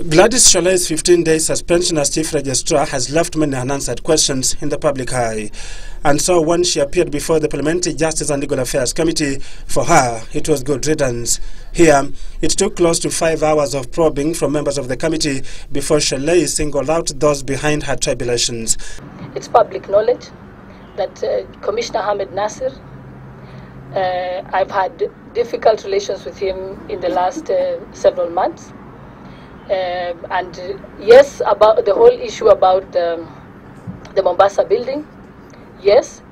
Gladys Shollei's 15-day suspension as Chief Registrar has left many unanswered questions in the public eye. And so when she appeared before the Parliamentary Justice and Legal Affairs Committee, for her, it was good riddance. Here, it took close to 5 hours of probing from members of the committee before Shollei singled out those behind her tribulations. It's public knowledge that Commissioner Ahmednasir, I've had difficult relations with him in the last several months. And yes, about the whole issue about the Mombasa building, yes,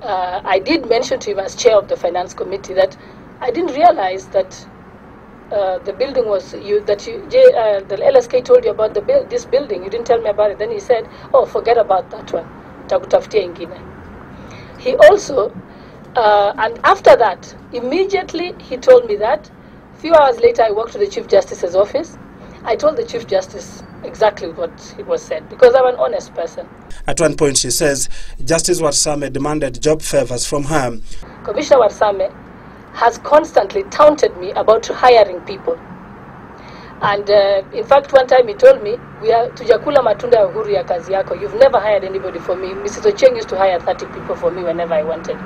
I did mention to him as chair of the Finance Committee that I didn't realize that the building was the LSK told you about this building. You didn't tell me about it. Then he said, "Oh, forget about that one. Takutafutia ingine." He also, and after that, immediately he told me that. A few hours later, I walked to the Chief Justice's office. I told the Chief Justice exactly what it was said, because I'm an honest person. At one point, she says, Justice WarsAme demanded job favours from her. Commissioner WarsAme has constantly taunted me about hiring people. And in fact, one time he told me, "We are tujakula matunda ya uhuru ya kazi yako. You've never hired anybody for me. Mrs. Ocheng used to hire 30 people for me whenever I wanted."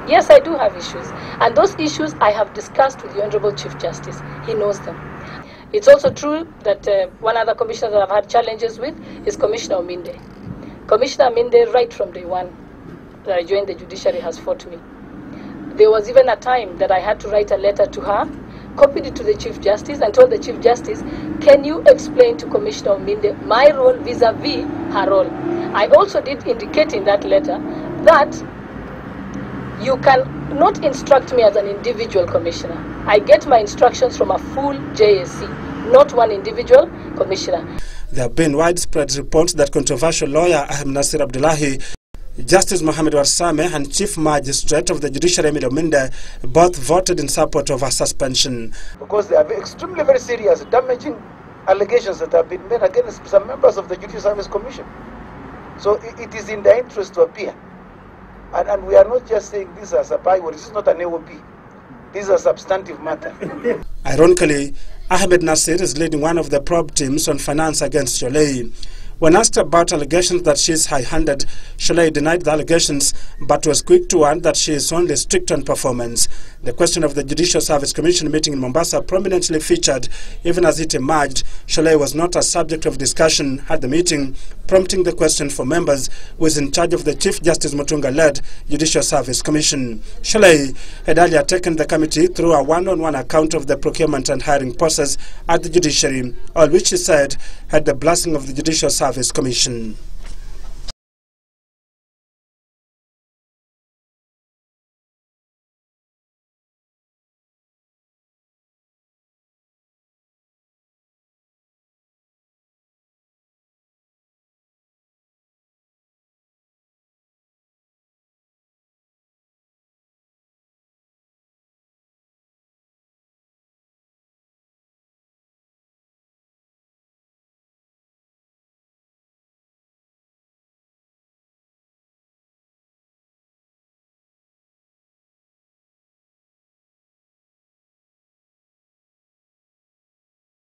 Yes, I do have issues. And those issues I have discussed with the Honorable Chief Justice. He knows them. It's also true that one other commissioner that I've had challenges with is Commissioner Omide. Commissioner Omide, right from day one that I joined the judiciary, has fought me. There was even a time that I had to write a letter to her, copied it to the Chief Justice, and told the Chief Justice, "Can you explain to Commissioner Omide my role vis-a-vis her role?" I also did indicate in that letter that you can not instruct me as an individual commissioner. I get my instructions from a full JSC, not one individual commissioner. There have been widespread reports that controversial lawyer Ahmednasir Abdullahi, Justice Mohammed WarsAme and Chief Magistrate of the Judiciary Omide both voted in support of her suspension. Because they are extremely very serious, damaging allegations that have been made against some members of the Judicial Service Commission. So it is in their interest to appear. And we are not just saying this as a byword. This is not an AOP. This is a substantive matter. Ironically, Ahmednasir is leading one of the probe teams on finance against Shollei. When asked about allegations that she is high-handed, Shollei denied the allegations, but was quick to add that she is only strict on performance. The question of the Judicial Service Commission meeting in Mombasa prominently featured. Even as it emerged, Shollei was not a subject of discussion at the meeting, prompting the question for members who is in charge of the Chief Justice Chepkonga-led Judicial Service Commission. Shollei had earlier taken the committee through a one-on-one account of the procurement and hiring process at the judiciary, all which she said had the blessing of the Judicial Service Commission.